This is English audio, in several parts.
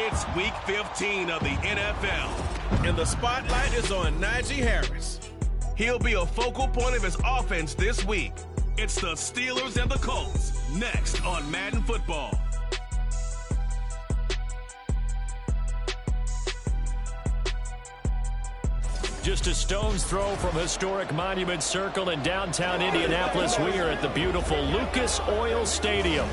It's Week 15 of the NFL, and the spotlight is on Najee Harris. He'll be a focal point of his offense this week. It's the Steelers and the Colts, next on Madden Football. Just a stone's throw from historic Monument Circle in downtown Indianapolis, we are at the beautiful Lucas Oil Stadium.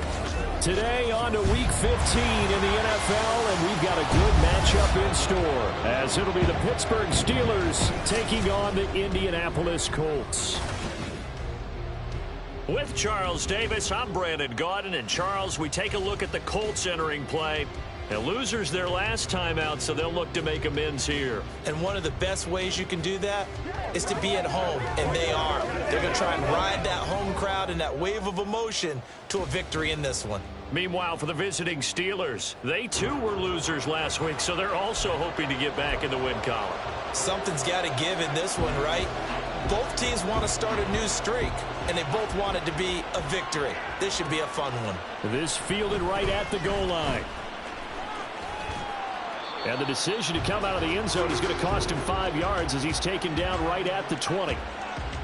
Today on to Week 15 in the NFL, and we've got a good matchup in store, as it'll be the Pittsburgh Steelers taking on the Indianapolis Colts. With Charles Davis, I'm Brandon Gaudin, and Charles, we take a look at the Colts entering play. The losers their last time out, so they'll look to make amends here. And one of the best ways you can do that is to be at home, and they are. They're going to try and ride that home crowd and that wave of emotion to a victory in this one. Meanwhile, for the visiting Steelers, they too were losers last week, so they're also hoping to get back in the win column. Something's got to give in this one, right? Both teams want to start a new streak, and they both want it to be a victory. This should be a fun one. This fielded right at the goal line. And the decision to come out of the end zone is going to cost him 5 yards as he's taken down right at the 20.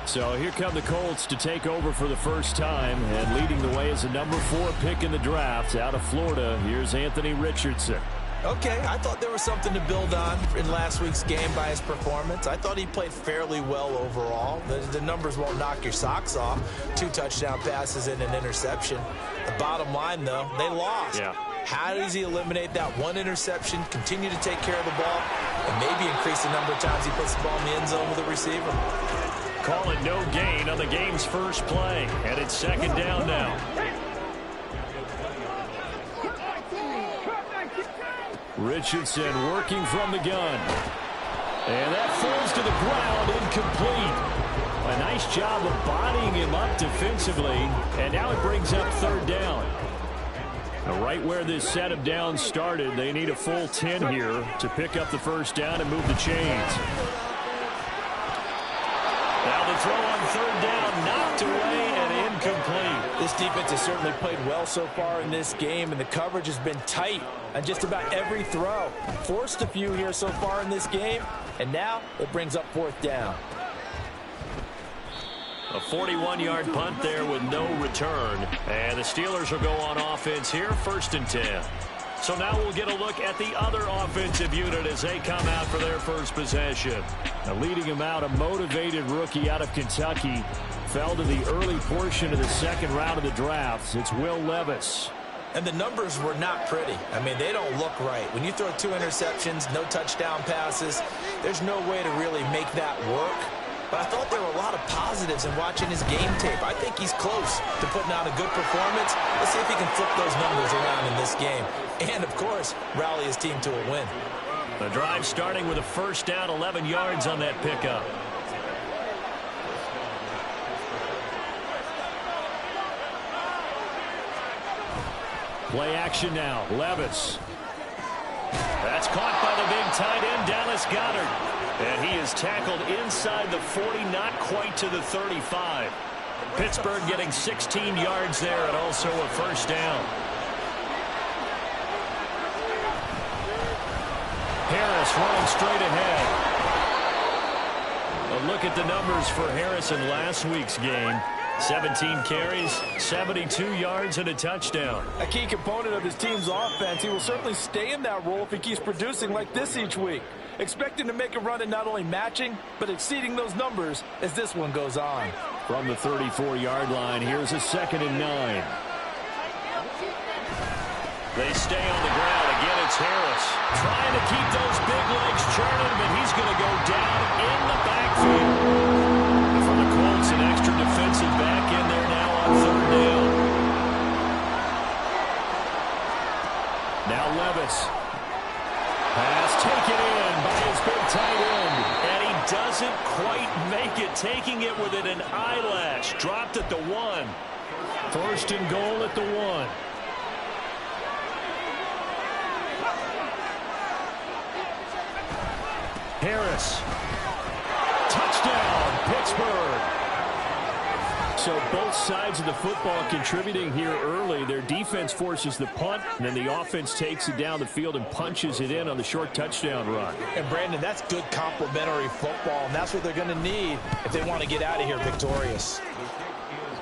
So here come the Colts to take over for the first time, and leading the way is a number 4 pick in the draft out of Florida. Here's Anthony Richardson. Okay, I thought there was something to build on in last week's game by his performance. I thought he played fairly well overall. The numbers won't knock your socks off. 2 touchdown passes and an interception. The bottom line, though, they lost. Yeah. How does he eliminate that one interception, continue to take care of the ball, and maybe increase the number of times he puts the ball in the end zone with a receiver? Call it no gain on the game's first play, and it's second down now. Richardson working from the gun. And that falls to the ground, incomplete. A nice job of bodying him up defensively, and now it brings up third down. Now, right where this set of downs started, they need a full 10 here to pick up the first down and move the chains. Now the throw on third down, knocked away and incomplete. This defense has certainly played well so far in this game, and the coverage has been tight on just about every throw. Forced a few here so far in this game, and now it brings up fourth down. A 41-yard punt there with no return. And the Steelers will go on offense here, 1st and 10. So now we'll get a look at the other offensive unit as they come out for their first possession. Now leading him out, a motivated rookie out of Kentucky. Fell to the early portion of the second round of the draft. It's Will Levis. And the numbers were not pretty. I mean, they don't look right. When you throw 2 interceptions, no touchdown passes, there's no way to really make that work. But I thought there were a lot of positives in watching his game tape. I think he's close to putting out a good performance. Let's see if he can flip those numbers around in this game. And, of course, rally his team to a win. The drive starting with a first down, 11 yards on that pickup. Play action now. Levis. That's caught by the big tight end, Dallas Goedert. And he is tackled inside the 40, not quite to the 35. Pittsburgh getting 16 yards there and also a first down. Harris running straight ahead. A look at the numbers for Harris in last week's game. 17 carries, 72 yards, and a touchdown. A key component of his team's offense. He will certainly stay in that role if he keeps producing like this each week. Expect him to make a run at not only matching, but exceeding those numbers as this one goes on. From the 34-yard line, here's a 2nd and 9. They stay on the ground. Again, it's Harris. Trying to keep those big legs churning, but he's going to go down in the backfield. For the Colts, an extra defensive back in there now on third down. Now Levis. Pass taken in by his big tight end. And he doesn't quite make it, taking it within an eyelash. Dropped at the 1. 1st and goal at the 1. Harris. Touchdown, Pittsburgh. So both sides of the football contributing here early. Their defense forces the punt, and then the offense takes it down the field and punches it in on the short touchdown run. And, Brandon, that's good complementary football, and that's what they're going to need if they want to get out of here victorious.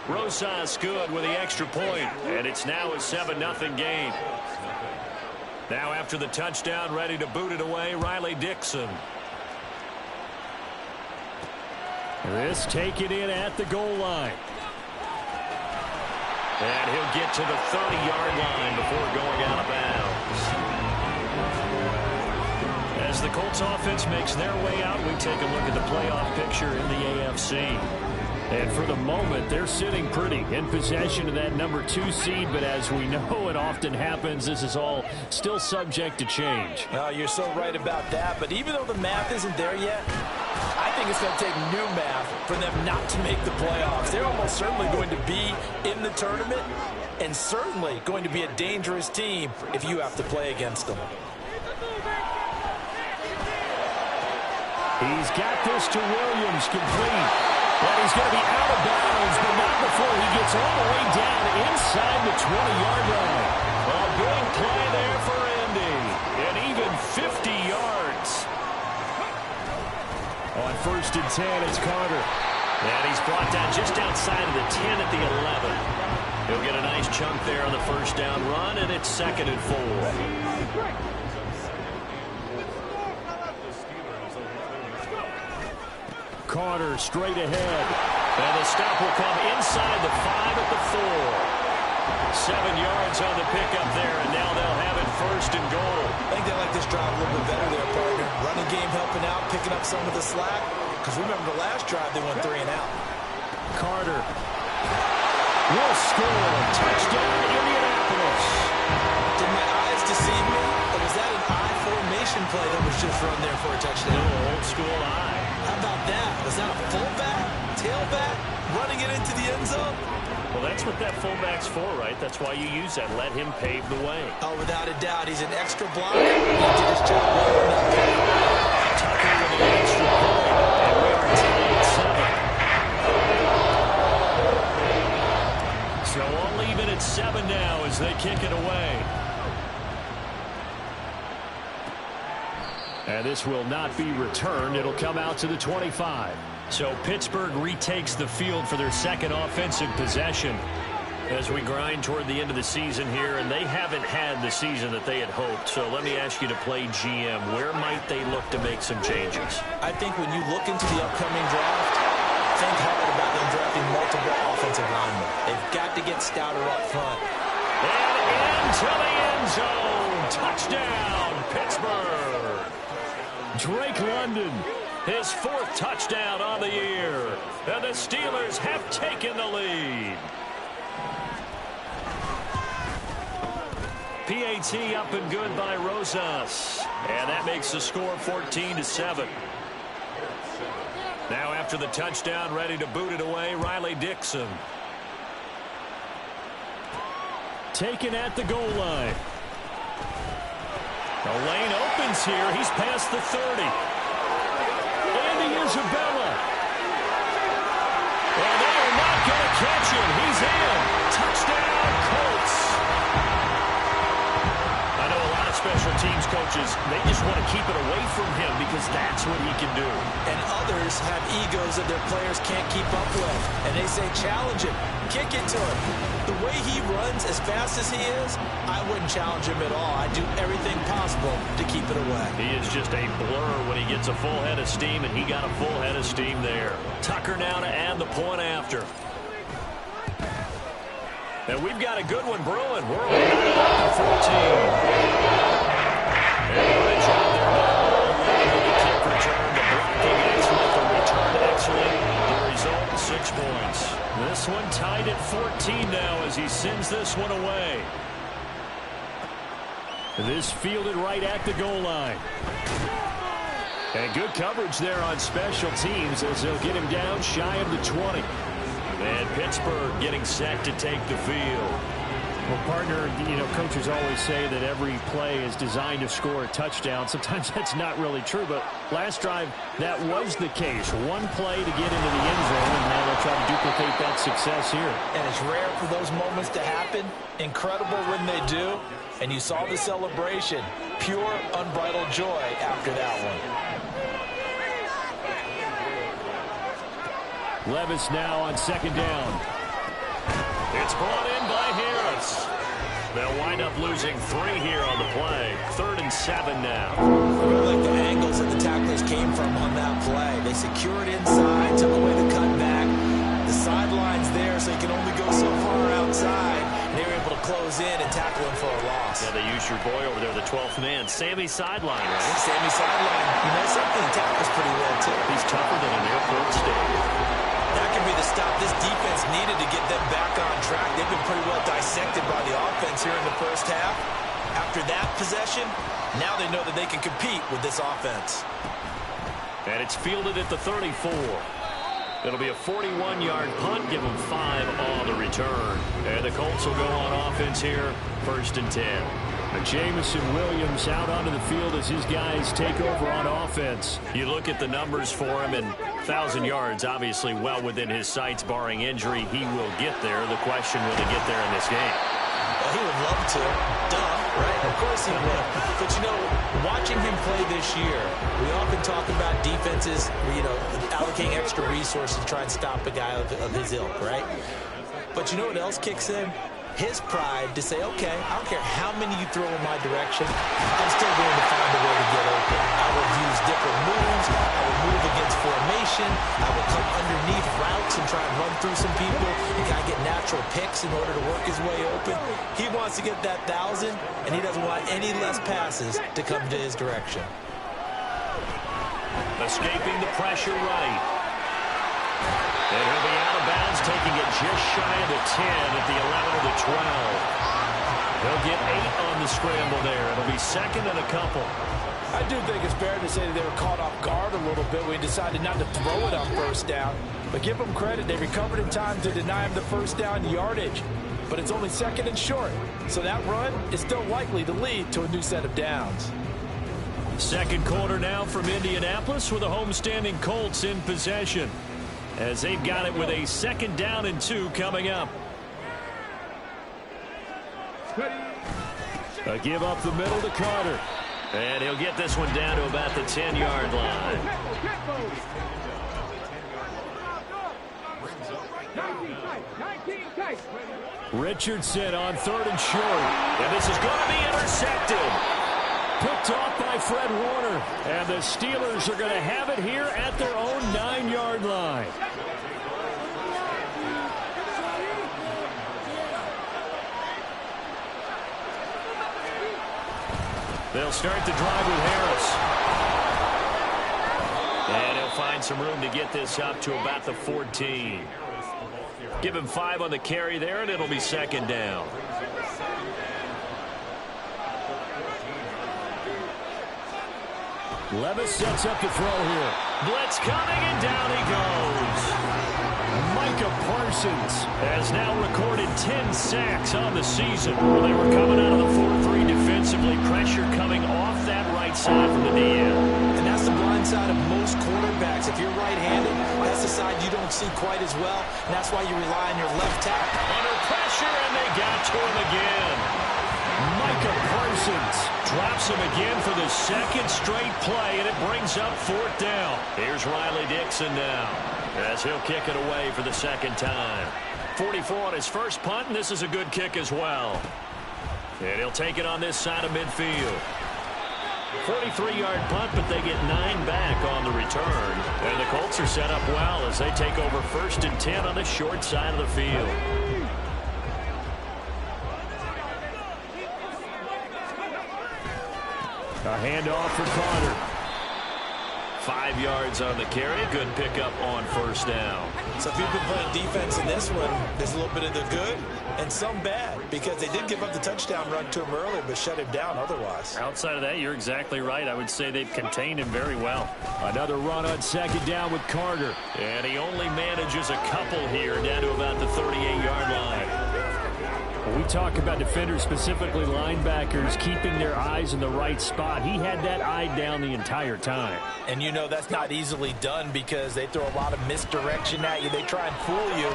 Rosas good with the extra point, and it's now a 7-0 game. Now after the touchdown, ready to boot it away, Riley Dixon. This taken in at the goal line. And he'll get to the 30-yard line before going out of bounds. As the Colts offense makes their way out, we take a look at the playoff picture in the AFC. And for the moment, they're sitting pretty in possession of that number 2 seed. But as we know, it often happens, this is all still subject to change. Oh, you're so right about that. But even though the math isn't there yet, I think it's going to take new math for them not to make the playoffs. They're almost certainly going to be in the tournament and certainly going to be a dangerous team if you have to play against them. He's got this to Williams, complete. And he's going to be out of bounds, but not before he gets all the way down inside the 20-yard line. A big play there for Indy, and even 50 yards. On 1st and 10, it's Carter. And he's brought down just outside of the 10 at the 11. He'll get a nice chunk there on the first down run, and it's 2nd and 4. Carter straight ahead. And the stop will come inside the 5 at the 4. 7 yards on the pickup there, and now they'll have it 1st and goal. I think they like this drive a little bit better there, partner. Running game helping out, picking up some of the slack. Because remember the last drive, they went 3 and out. Carter will score. Touchdown, Indianapolis. Did my eyes deceive me? Or was that an I formation play that was just run there for a touchdown? No, old school I. How about that? Was that a fullback, tailback, running it into the end zone? Well, that's what that fullback's for, right? That's why you use that. Let him pave the way. Oh, without a doubt. He's an extra blocker. He did his job well on that play. Tucker with the extra point. And we are tied 7. So all even at 7 now as they kick it away. And this will not be returned. It'll come out to the 25. So Pittsburgh retakes the field for their second offensive possession as we grind toward the end of the season here, and they haven't had the season that they had hoped. So let me ask you to play GM. Where might they look to make some changes? I think when you look into the upcoming draft, think hard about them drafting multiple offensive linemen. They've got to get stouter up front. And into the end zone. Touchdown, Pittsburgh. Drake London, his 4th touchdown on the year. And the Steelers have taken the lead. PAT up and good by Rosas. And that makes the score 14-7. Now after the touchdown, ready to boot it away, Riley Dixon. Taken at the goal line. The lane opens here. He's past the 30. Andy Isabella. And they are not going to catch him. He's in. Touchdown, Colts. I know a lot of special teams coaches, they just want to keep it away from him because that's what he can do. And others have egos that their players can't keep up with. And they say, challenge him. Kick it to him. The way he runs as fast as he is, I wouldn't challenge him at all. I'd do everything possible to keep it away. He is just a blur when he gets a full head of steam, and he got a full head of steam there. Tucker now to add the point after. And we've got a good one brewing. We're only up to 14. And what a job there by the kick return. The blocking excellent, the return excellent. The result, 6 points. This one tied at 14 now as he sends this one away. This fielded right at the goal line. And good coverage there on special teams as they'll get him down shy of the 20. And Pittsburgh getting set to take the field. Well, partner, you know, coaches always say that every play is designed to score a touchdown. Sometimes that's not really true, but last drive, that was the case. One play to get into the end zone, and now they'll try to duplicate that success here. And it's rare for those moments to happen. Incredible when they do. And you saw the celebration. Pure, unbridled joy after that one. Levis now on second down. It's brought in by Harris. They'll wind up losing 3 here on the play. 3rd and 7 now. I really like the angles that the tacklers came from on that play. They secured inside, took away the cutback. The sideline's there, so you can only go so far outside. And they were able to close in and tackle him for a loss. Yeah, they used your boy over there, the 12th man. Sammy sideline, right? Sammy sideline. You know something? He tackles pretty well, too. He's tougher than an airport stadium. That could be the stop this defense needed to get them back on track. They've been pretty well dissected by the offense here in the first half. After that possession, now they know that they can compete with this offense. And it's fielded at the 34. It'll be a 41-yard punt. Give them 5 on the return. And the Colts will go on offense here, 1st and 10. Jamison Williams out onto the field as his guys take over on offense. You look at the numbers for him, and 1,000 yards, obviously well within his sights, barring injury. He will get there. The question, will he get there in this game? Well, he would love to. Duh, right? Of course he would. But, you know, watching him play this year, we often talk about defenses, allocating extra resources to try and stop a guy of his ilk, right? But you know what else kicks in? His pride to say, okay, I don't care how many you throw in my direction, I'm still going to find a way to get open. I will use different moves. I will move against formation. I will come underneath routes and try and run through some people and kind of get natural picks in order to work his way open. He wants to get that 1,000, and he doesn't want any less passes to come to his direction. Escaping the pressure right. And he'll be out of bounds, taking it just shy of the 10 at the 11 of the 12. They'll get 8 on the scramble there. It'll be 2nd and a couple. I do think it's fair to say that they were caught off guard a little bit when he decided not to throw it on 1st down. But give them credit. They recovered in time to deny him the 1st down yardage. But it's only 2nd and short. So that run is still likely to lead to a new set of downs. 2nd quarter now from Indianapolis with the homestanding Colts in possession, as they've got it with a 2nd down and 2 coming up. A give up the middle to Carter. And he'll get this one down to about the 10-yard line. Richardson on 3rd and short. And this is going to be intercepted. Picked off by Fred Warner. And the Steelers are going to have it here at their own 9-yard line. They'll start the drive with Harris. And he'll find some room to get this up to about the 14. Give him 5 on the carry there, and it'll be 2nd down. Levis sets up to throw here. Blitz coming, and down he goes. Micah Parsons has now recorded 10 sacks on the season. Well, they were coming out of the 4-3 defensively. Pressure coming off that right side from the DN. And that's the blind side of most quarterbacks. If you're right-handed, that's the side you don't see quite as well. And that's why you rely on your left tackle. Under pressure, and they got to him again. Micah Parsons drops him again for the 2nd straight play, and it brings up 4th down. Here's Riley Dixon now, as he'll kick it away for the 2nd time. 44 on his first punt, and this is a good kick as well. And he'll take it on this side of midfield. 43-yard punt, but they get 9 back on the return. And the Colts are set up well as they take over 1st and 10 on the short side of the field. A handoff for Carter. 5 yards on the carry. Good pickup on 1st down. So if you've been playing defense in this one, there's a little bit of the good and some bad, because they did give up the touchdown run to him earlier but shut him down otherwise. Outside of that, you're exactly right. I would say they've contained him very well. Another run on 2nd down with Carter. And he only manages a couple here down to about the 38-yard line. We talk about defenders, specifically linebackers, keeping their eyes in the right spot. He had that eye down the entire time. And you know that's not easily done because they throw a lot of misdirection at you. They try and fool you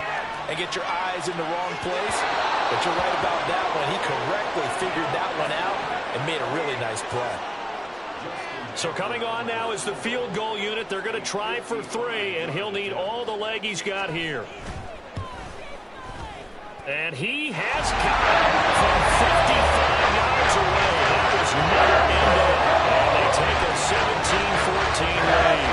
and get your eyes in the wrong place. But you're right about that one. He correctly figured that one out and made a really nice play. So coming on now is the field goal unit. They're going to try for 3, and he'll need all the leg he's got here. And he has got it from 55 yards away. That was never ended. And they take a 17-14 lead.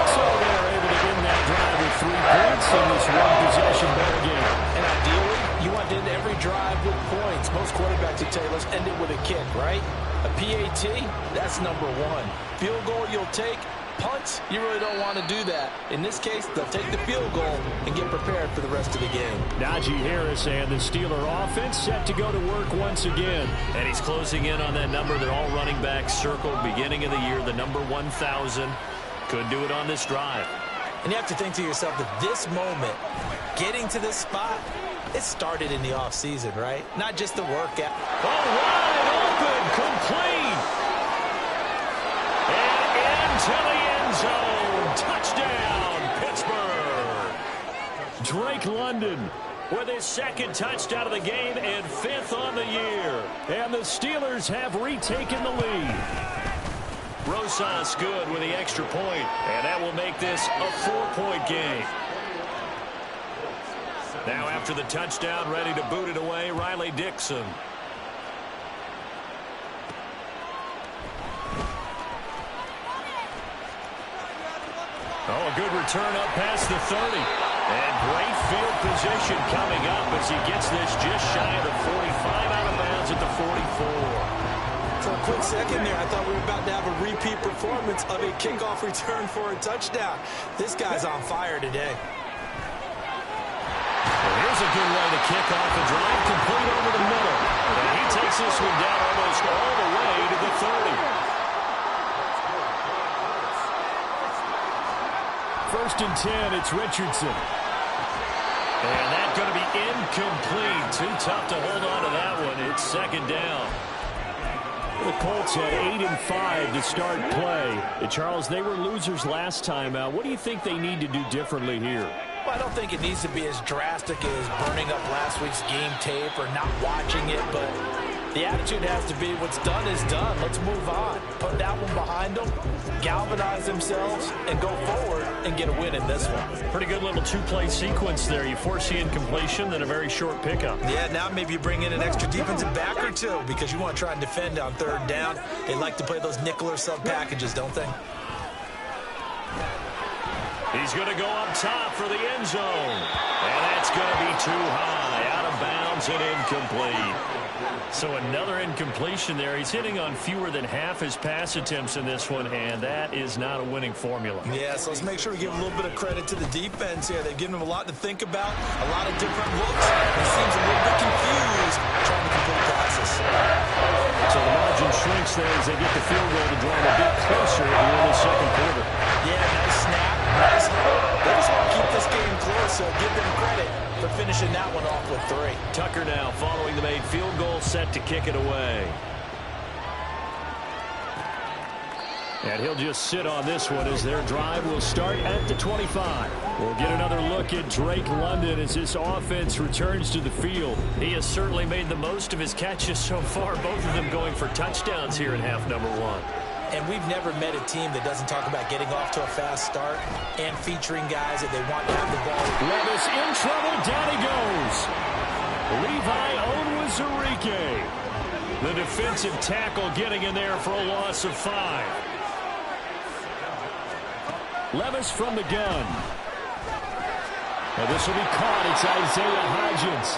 So they are able to end that drive with 3 points in this one-possession ball game. And ideally, you want to end every drive with points. Most quarterbacks would tell you, let's end it with a kick, right? A PAT, that's number 1. Field goal you'll take. Punts, you really don't want to do that. In this case, they'll take the field goal and get prepared for the rest of the game. Najee Harris and the Steeler offense set to go to work once again. And he's closing in on that number that all running backs circled beginning of the year, the number 1,000. Could do it on this drive. And you have to think to yourself that this moment, getting to this spot, it started in the offseason, right? Not just the workout. Oh, wide open, complete. And into the end zone. Touchdown, Pittsburgh. Drake London with his 2nd touchdown of the game and 5th on the year. And the Steelers have retaken the lead. Rosas good with the extra point, and that will make this a 4-point game. Now after the touchdown, ready to boot it away, Riley Dixon. Oh, a good return up past the 30. And great field position coming up as he gets this just shy of the 45, out of bounds at the 44. For a quick second there, I thought we were about to have a repeat performance of a kickoff return for a touchdown. This guy's on fire today. Well, here's a good way to kick off a drive, complete over the middle. And he takes this one down almost all the way to the 30. 1st and 10, it's Richardson. And that's going to be incomplete. Too tough to hold on to that one. It's 2nd down. The Colts had 8 and 5 to start play. And Charles, they were losers last time out. What do you think they need to do differently here? Well, I don't think it needs to be as drastic as burning up last week's game tape or not watching it, but the attitude has to be what's done is done. Let's move on. Put that one behind them, galvanize themselves, and go forward and get a win in this one. Pretty good little 2-play sequence there. You force the incompletion, then a very short pickup. Yeah, now maybe you bring in an extra defensive back or 2 because you want to try and defend on 3rd down. They like to play those nickel or sub packages, don't they? He's going to go up top for the end zone. And that's going to be too high. Out of bounds and incomplete. So another incompletion there. He's hitting on fewer than half his pass attempts in this one, and that is not a winning formula. Yeah, so let's make sure we give a little bit of credit to the defense here. They've given him a lot to think about, a lot of different looks. He seems a little bit confused trying to complete passes. So the margin shrinks there as they get the field goal to draw him a bit closer at the end of the 2nd quarter. Yeah, nice snap, nice hold. They just want to keep this game close, so give them credit for finishing that one off with 3. Tucker now following the made field goal, set to kick it away. And he'll just sit on this one as their drive will start at the 25. We'll get another look at Drake London as this offense returns to the field. He has certainly made the most of his catches so far, both of them going for touchdowns here in half number 1. And we've never met a team that doesn't talk about getting off to a fast start and featuring guys that they want to have the ball. Levis in trouble. Down he goes. Levi Onwuzurike. The defensive tackle getting in there for a loss of 5. Levis from the gun. Now this will be caught. It's Isaiah Hodgins.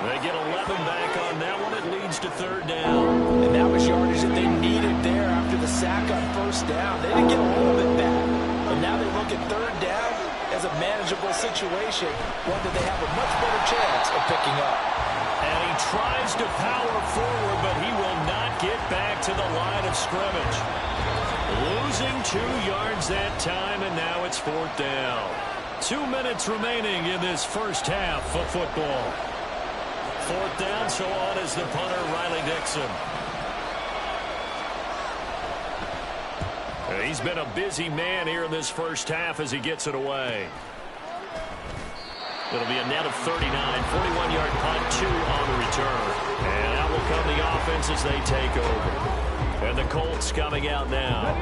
They get 11 back on that one. It leads to 3rd down. And that was yardage that they needed there after the sack on 1st down. They didn't get a little bit back. And now they look at 3rd down as a manageable situation, one that they have a much better chance of picking up. And he tries to power forward, but he will not get back to the line of scrimmage. Losing 2 yards that time, and now it's 4th down. 2 minutes remaining in this first half of football. 4th down, so on is the punter, Riley Dixon. He's been a busy man here in this first half as he gets it away. It'll be a net of 39, 41-yard punt, 2 on the return. And out will come the offense as they take over. And the Colts coming out now.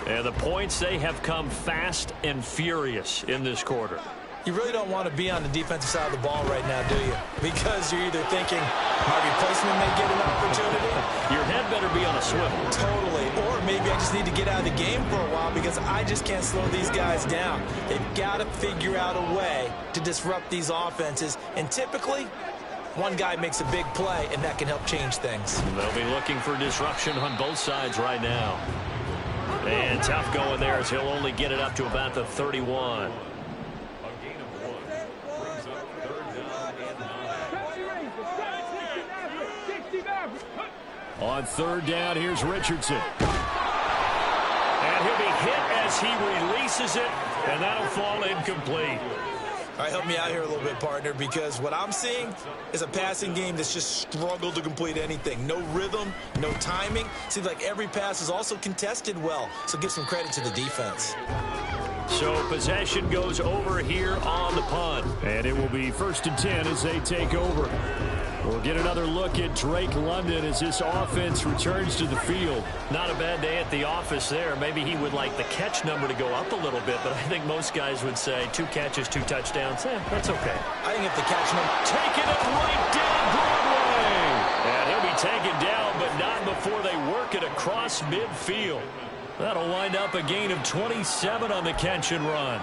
And the points, they have come fast and furious in this quarter. You really don't want to be on the defensive side of the ball right now, do you? Because you're either thinking my replacement may get an opportunity. Your head better be on a swivel. Totally. Or maybe I just need to get out of the game for a while because I just can't slow these guys down. They've got to figure out a way to disrupt these offenses. And typically, one guy makes a big play, and that can help change things. They'll be looking for disruption on both sides right now. And tough going there as he'll only get it up to about the 31. On 3rd down, here's Richardson. And he'll be hit as he releases it, and that'll fall incomplete. All right, help me out here a little bit, partner, because what I'm seeing is a passing game that's just struggled to complete anything. No rhythm, no timing. Seems like every pass is also contested well, so give some credit to the defense. So possession goes over here on the punt. And it will be 1st and 10 as they take over. We'll get another look at Drake London as this offense returns to the field. Not a bad day at the office there. Maybe he would like the catch number to go up a little bit, but I think most guys would say 2 catches, 2 touchdowns. That's okay. I think if the catch number... Taking it right down Broadway. And he'll be taken down, but not before they work it across midfield. That'll wind up a gain of 27 on the catch and run.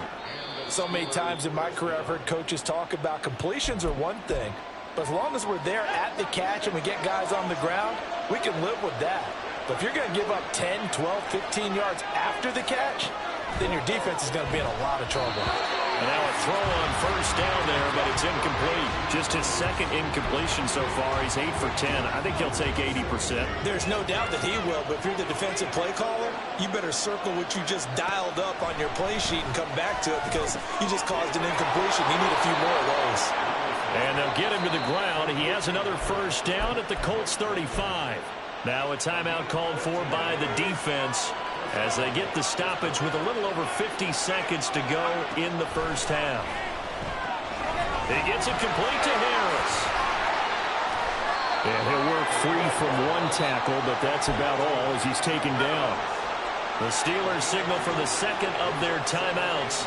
So many times in my career I've heard coaches talk about completions are one thing, but as long as we're there at the catch and we get guys on the ground, we can live with that. But if you're going to give up 10, 12, 15 yards after the catch, then your defense is going to be in a lot of trouble. And now a throw on 1st down there, but it's incomplete. Just his 2nd incompletion so far. He's 8 for 10. I think he'll take 80%. There's no doubt that he will, but if you're the defensive play caller, you better circle what you just dialed up on your play sheet and come back to it because you just caused an incompletion. You need a few more of those. And they'll get him to the ground. He has another 1st down at the Colts 35. Now a timeout called for by the defense as they get the stoppage with a little over 50 seconds to go in the first half. He gets it complete to Harris. And he'll work free from 1 tackle, but that's about all as he's taken down. The Steelers signal for the 2nd of their timeouts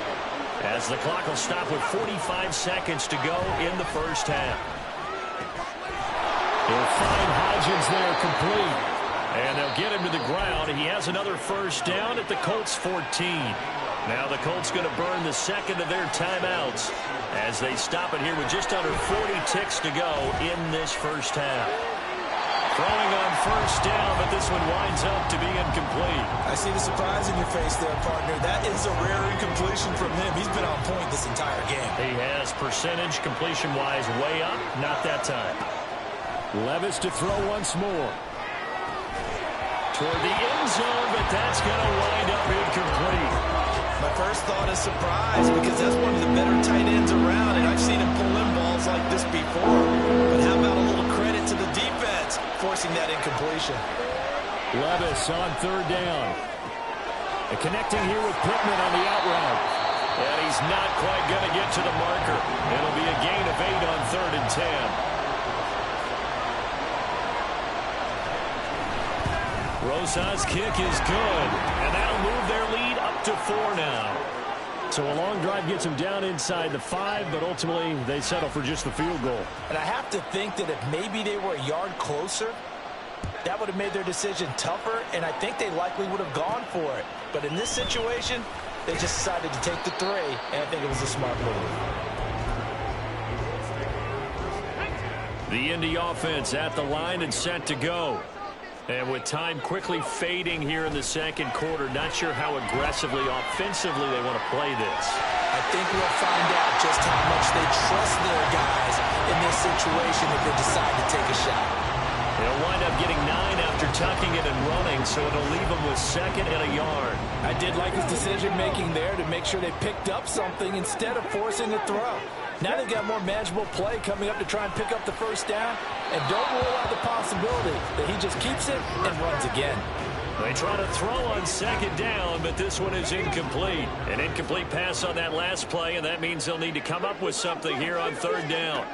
as the clock will stop with 45 seconds to go in the first half. They'll find Hodgins there complete. And they'll get him to the ground. He has another 1st down at the Colts 14. Now the Colts going to burn the 2nd of their timeouts as they stop it here with just under 40 ticks to go in this first half. Throwing on 1st down, but this one winds up to be incomplete. I see the surprise in your face there, partner. That is a rare incompletion from him. He's been on point this entire game. He has percentage completion-wise way up. Not that time. Levis to throw once more. Toward the end zone, but that's going to wind up incomplete. My first thought is surprise because that's one of the better tight ends around, and I've seen him pull in balls like this before. But how about a little credit to the defense forcing that incompletion? Levis on 3rd down. And connecting here with Pittman on the out route. And he's not quite going to get to the marker. It'll be a gain of 8 on 3rd and 10. Rosa's kick is good, and that'll move their lead up to 4 now. So a long drive gets them down inside the 5, but ultimately they settle for just the field goal. And I have to think that if maybe they were a yard closer, that would have made their decision tougher, and I think they likely would have gone for it. But in this situation, they just decided to take the 3, and I think it was a smart move. The Indy offense at the line and set to go. And with time quickly fading here in the 2nd quarter, not sure how aggressively, offensively they want to play this. I think we'll find out just how much they trust their guys in this situation if they decide to take a shot. They'll wind up getting 9 after tucking it and running, so it'll leave them with 2nd and a yard. I did like his decision-making there to make sure they picked up something instead of forcing a throw. Now they've got more manageable play coming up to try and pick up the first down. And don't rule out the possibility that he just keeps it and runs again. They try to throw on second down, but this one is incomplete. An incomplete pass on that last play, and that means they'll need to come up with something here on third down.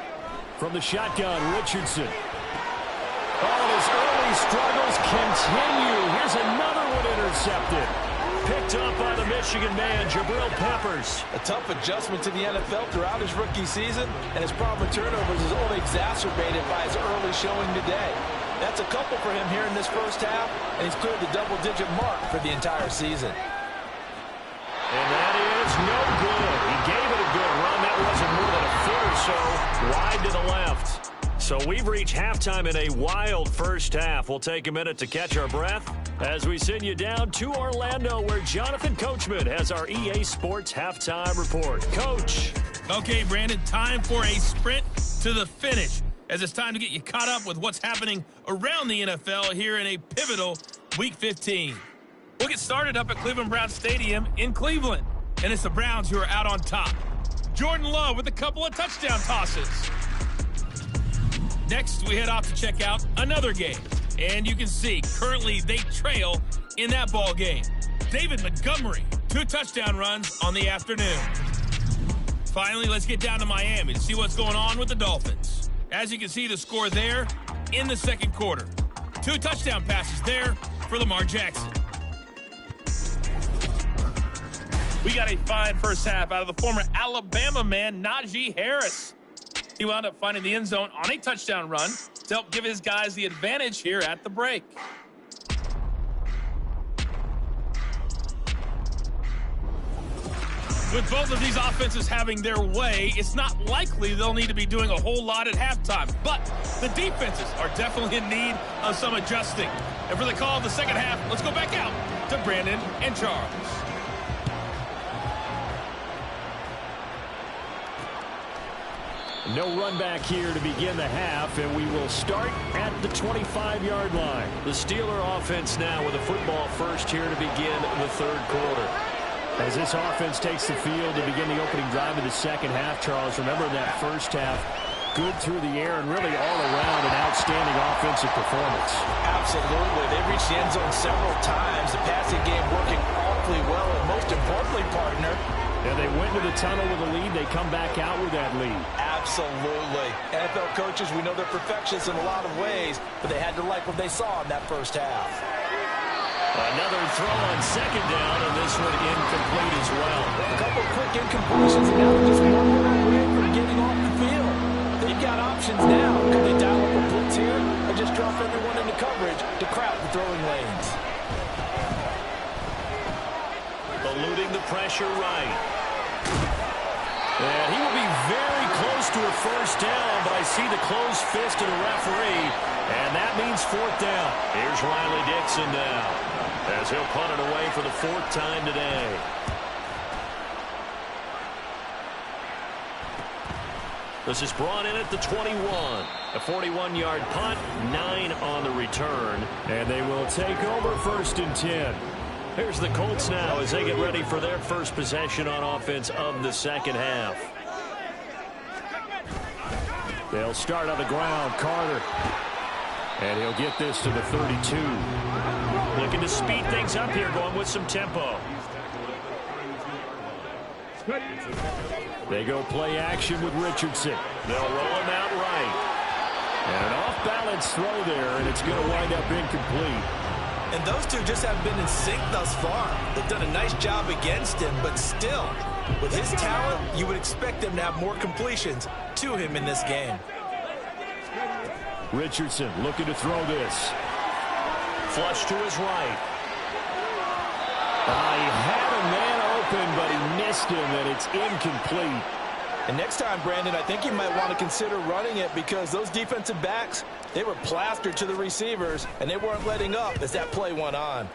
From the shotgun, Richardson. Oh, his early struggles continue. Here's another one intercepted. Picked up by the Michigan man, Jabril Peppers. A tough adjustment to the NFL throughout his rookie season, and his problem with turnovers is only exacerbated by his early showing today. That's a couple for him here in this first half, and he's cleared the double-digit mark for the entire season. And that is no good. He gave it a good run. That wasn't more than a foot or so wide to the left. So we've reached halftime in a wild first half. We'll take a minute to catch our breath as we send you down to Orlando, where Jonathan Coachman has our EA Sports halftime report. Coach. Okay, Brandon, time for a sprint to the finish, as it's time to get you caught up with what's happening around the NFL here in a pivotal Week 15. We'll get started up at Cleveland Browns Stadium in Cleveland, and it's the Browns who are out on top. Jordan Love with a couple of touchdown tosses. Next, we head off to check out another game, and you can see currently they trail in that ball game. David Montgomery, 2 touchdown runs on the afternoon. Finally, let's get down to Miami to see what's going on with the Dolphins. As you can see, the score there in the second quarter. 2 touchdown passes there for Lamar Jackson. We got a fine first half out of the former Alabama man, Najee Harris. He wound up finding the end zone on a touchdown run to help give his guys the advantage here at the break. With both of these offenses having their way, it's not likely they'll need to be doing a whole lot at halftime. But the defenses are definitely in need of some adjusting. And for the call of the second half, let's go back out to Brandon and Charles. No run back here to begin the half, and we will start at the 25-yard line. The Steeler offense now with a football first here to begin the third quarter. As this offense takes the field to begin the opening drive of the second half, Charles, remember that first half, good through the air and really all around an outstanding offensive performance. Absolutely. They reached the end zone several times. The passing game working awfully well, and most importantly, partner, and they went to the tunnel with a lead. They come back out with that lead. Absolutely. NFL coaches, we know they're perfectionists in a lot of ways, but they had to like what they saw in that first half. Another throw on second down, and this one incomplete as well. A couple quick incompletions, and now they're just 1 yard away from getting off the field. They've got options now. Could they dial up a blitz here, or just drop everyone into coverage to crowd the throwing lanes? Eluding the pressure right. And he will be very close to a first down, but I see the closed fist of the referee, and that means fourth down. Here's Riley Dixon now, as he'll punt it away for the 4th time today. This is brought in at the 21. A 41-yard punt, 9 on the return, and they will take over 1st and 10. Here's the Colts now as they get ready for their first possession on offense of the second half. They'll start on the ground. Carter. And he'll get this to the 32. Looking to speed things up here, going with some tempo. They go play action with Richardson. They'll roll him out right. And an off-balance throw there, and it's going to wind up incomplete. And those two just haven't been in sync thus far. They've done a nice job against him, but still, with his talent, you would expect them to have more completions to him in this game. Richardson looking to throw this. Flush to his right. He had a man open, but he missed him, and it's incomplete. And next time, Brandon, I think you might want to consider running it, because those defensive backs, they were plastered to the receivers, and they weren't letting up as that play went on.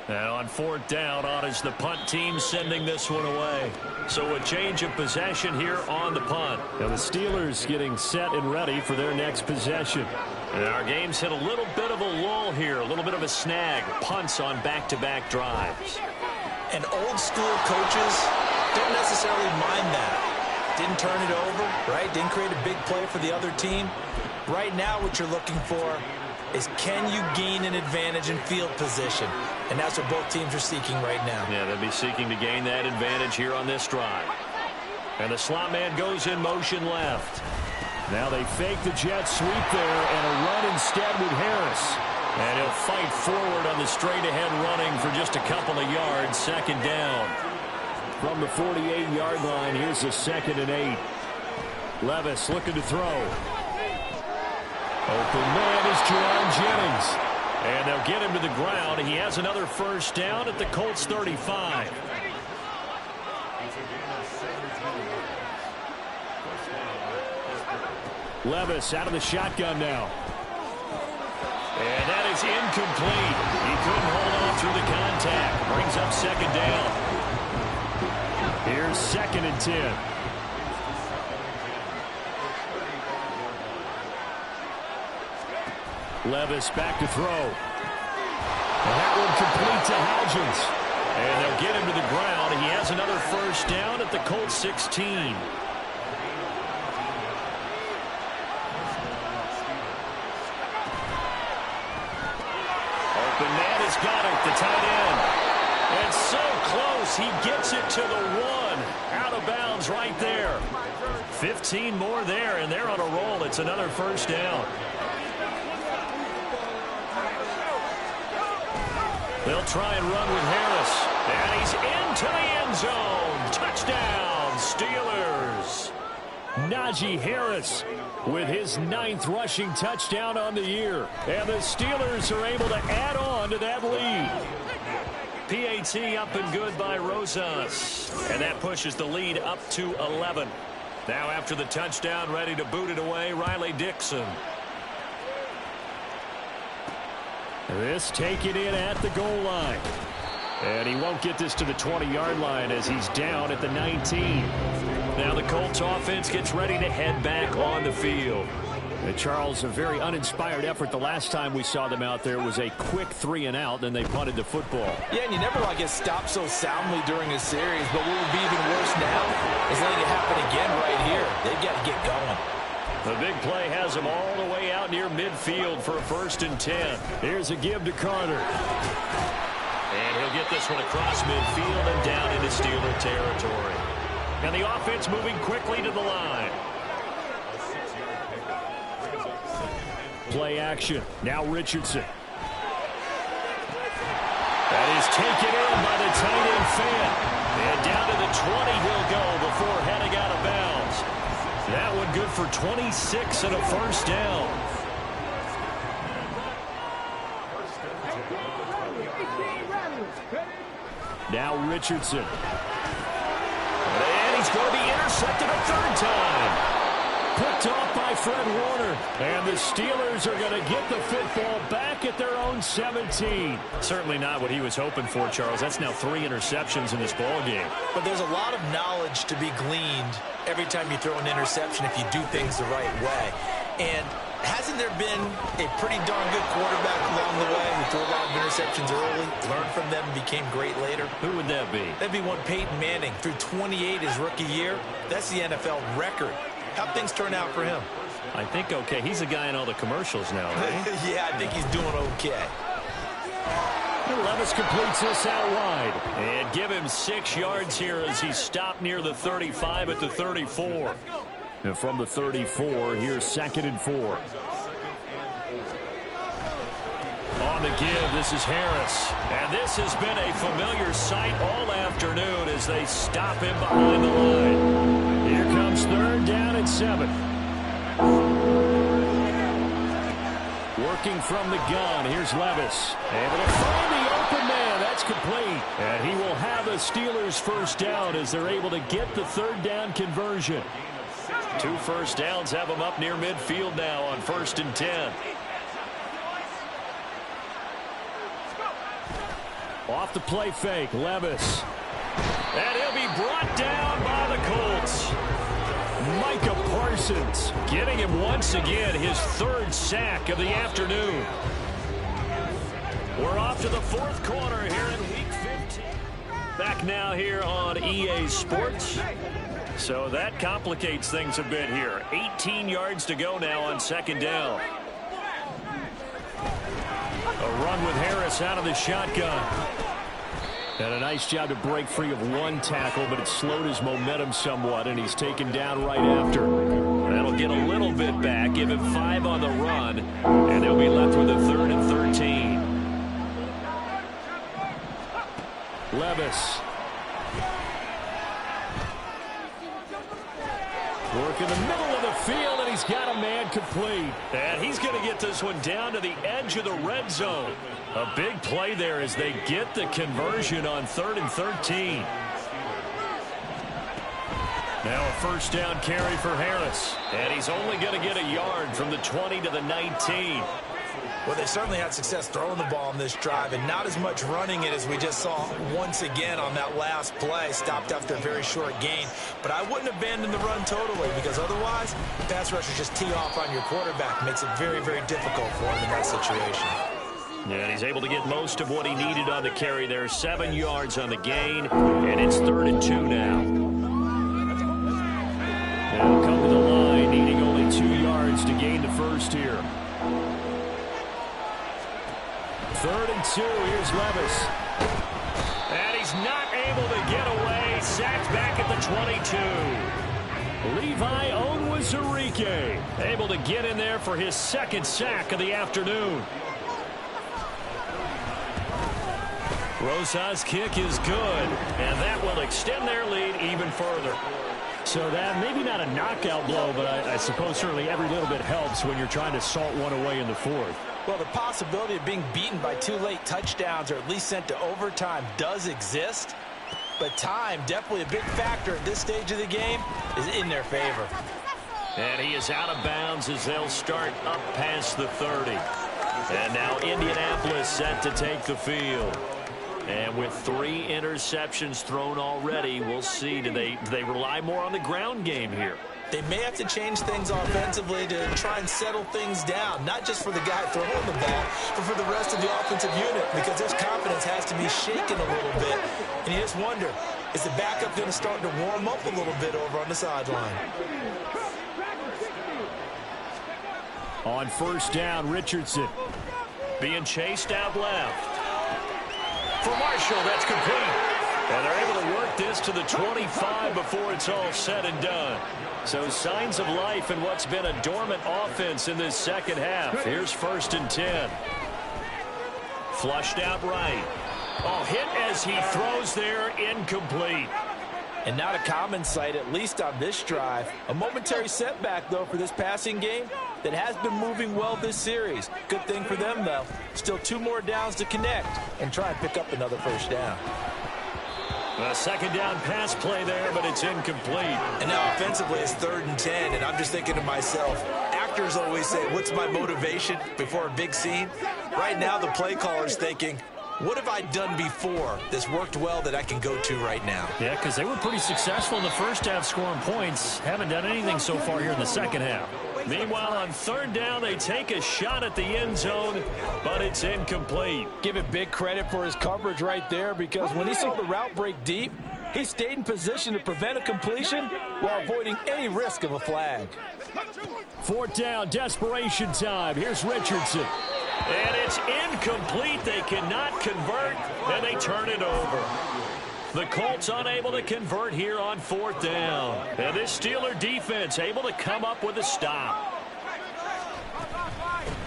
Now on 4th down, on is the punt team sending this one away. So a change of possession here on the punt. Now the Steelers getting set and ready for their next possession. And our game's hit a little bit of a lull here, a little bit of a snag. Punts on back-to-back drives. And old school coaches don't necessarily mind that. Didn't turn it over, right? Didn't create a big play for the other team. Right now what you're looking for is, can you gain an advantage in field position? And that's what both teams are seeking right now. Yeah, they'll be seeking to gain that advantage here on this drive. And the slot man goes in motion left. Now they fake the jet sweep there and a run instead with Harris. And he'll fight forward on the straight-ahead running for just a couple of yards. Second down. From the 48-yard line, here's a 2nd and 8. Levis looking to throw. Open man is Jerron Jennings. And they'll get him to the ground. He has another first down at the Colts 35. Levis out of the shotgun now. And that is incomplete. He couldn't hold on through the contact. Brings up 2nd down. Here's 2nd and 10. Levis back to throw. And that one complete to Hodgins. And they'll get him to the ground. He has another first down at the Colts 16. Open man has got it, the tight end. And so close, he gets it to the 1. Out of bounds right there. 15 more there, and they're on a roll. It's another first down. They'll try and run with Harris. And he's into the end zone. Touchdown, Steelers. Najee Harris with his 9th rushing touchdown on the year. And the Steelers are able to add on to that lead. PAT up and good by Rosas. And that pushes the lead up to 11. Now after the touchdown, ready to boot it away, Riley Dixon. This taken in at the goal line. And he won't get this to the 20-yard line as he's down at the 19. Now the Colts offense gets ready to head back on the field. And Charles, a very uninspired effort the last time we saw them out there was a quick 3-and-out, then they punted the football. Yeah, and you never want to get stopped so soundly during a series, but what will be even worse now is letting it happen again right here. They've got to get going. The big play has him all the way out near midfield for a 1st and 10. Here's a give to Carter. And he'll get this one across midfield and down into Steeler territory. And the offense moving quickly to the line. Play action. Now Richardson. That is taken in by the tight end Fant. And down to the 20 he'll go before heading out of bounds. That one good for 26 and a first down. Now Richardson. And he's going to be intercepted a 3rd time. Picked off by Fred Warner. And the Steelers are going to get the football back at their own 17. Certainly not what he was hoping for, Charles. That's now 3 interceptions in this ball game. But there's a lot of knowledge to be gleaned every time you throw an interception if you do things the right way. And hasn't there been a pretty darn good quarterback along the way who threw a lot of interceptions early, learned from them, and became great later? Who would that be? That'd be one Peyton Manning. Threw 28 his rookie year. That's the NFL record. How'd things turn out for him? I think okay. He's a guy in all the commercials now, right? Yeah, I think he's doing okay. Levis completes this out wide. And give him 6 yards here as he's stopped near the 35 at the 34. And from the 34, here's 2nd and 4. On the give, this is Harris. And this has been a familiar sight all afternoon as they stop him behind the line. Here comes 3rd down and 7. Working from the gun, here's Levis. Able to find the open man. That's complete. And he will have a Steelers first down as they're able to get the 3rd down conversion. 2 first downs have him up near midfield now on 1st and 10. Off the play fake, Levis. And he'll be brought down by the Colts. Micah Parsons getting him once again his 3rd sack of the afternoon. We're off to the 4th quarter here in Week 15. Back now here on EA Sports. So that complicates things a bit here. 18 yards to go now on second down. A run with Harris out of the shotgun. And a nice job to break free of one tackle, but it slowed his momentum somewhat, and he's taken down right after. That'll get a little bit back, give him 5 on the run, and they'll be left with a 3rd and 13. Levis. Work in the middle of the field, and he's got a man complete. And he's going to get this one down to the edge of the red zone. A big play there as they get the conversion on 3rd and 13. Now a first down carry for Harris. And he's only going to get a yard from the 20 to the 19. Well, they certainly had success throwing the ball on this drive, and not as much running it as we just saw once again on that last play. Stopped after a very short gain. But I wouldn't abandon the run totally, because otherwise, the pass rushers just tee off on your quarterback. Makes it very, very difficult for him in that situation. Yeah, and he's able to get most of what he needed on the carry there. 7 yards on the gain, and it's 3rd and 2 now. They'll come to the line, needing only 2 yards to gain the first here. 3rd and 2, here's Levis. And he's not able to get away. Sacked back at the 22. Levi Onwuzurike able to get in there for his 2nd sack of the afternoon. Rosas' kick is good, and that will extend their lead even further. So that maybe not a knockout blow, but I suppose certainly every little bit helps when you're trying to salt one away in the 4th. Well, the possibility of being beaten by 2 late touchdowns or at least sent to overtime does exist. But time, definitely a big factor at this stage of the game, is in their favor. And he is out of bounds as they'll start up past the 30. And now Indianapolis set to take the field. And with 3 interceptions thrown already, we'll see. Do they rely more on the ground game here? They may have to change things offensively to try and settle things down, not just for the guy throwing the ball, but for the rest of the offensive unit, because his confidence has to be shaken a little bit. And you just wonder, is the backup going to start to warm up a little bit over on the sideline? On first down, Richardson being chased out left. For Marshall, that's complete. And they're able to work this to the 25 before it's all said and done. So signs of life in what's been a dormant offense in this second half. Here's 1st and 10. Flushed out right. Oh, hit as he throws there, incomplete. And not a common sight, at least on this drive. A momentary setback, though, for this passing game that has been moving well this series. Good thing for them, though. Still 2 more downs to connect and try and pick up another first down. A 2nd down pass play there, but it's incomplete. And now offensively it's 3rd and 10, and I'm just thinking to myself, actors always say, what's my motivation before a big scene? Right now the play caller's thinking, what have I done before that's worked well that I can go to right now? Yeah, because they were pretty successful in the first half scoring points. Haven't done anything so far here in the second half. Meanwhile, on 3rd down, they take a shot at the end zone, but it's incomplete. Give it big credit for his coverage right there, because when he saw the route break deep, he stayed in position to prevent a completion while avoiding any risk of a flag. 4th down, desperation time. Here's Richardson. And it's incomplete. They cannot convert, and they turn it over. The Colts unable to convert here on 4th down. And this Steeler defense able to come up with a stop.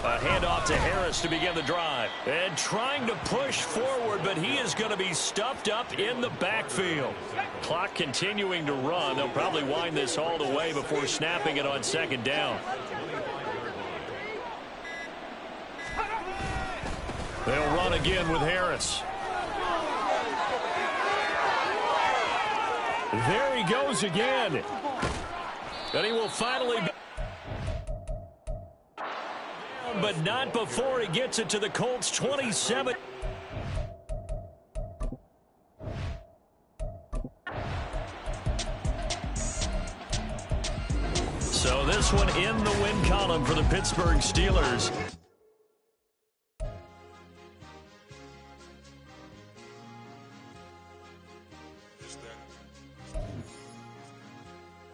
A handoff to Harris to begin the drive. And trying to push forward, but he is going to be stuffed up in the backfield. Clock continuing to run. They'll probably wind this all the way before snapping it on 2nd down. They'll run again with Harris. There he goes again. And he will finally be... But not before he gets it to the Colts 27. So this one in the win column for the Pittsburgh Steelers.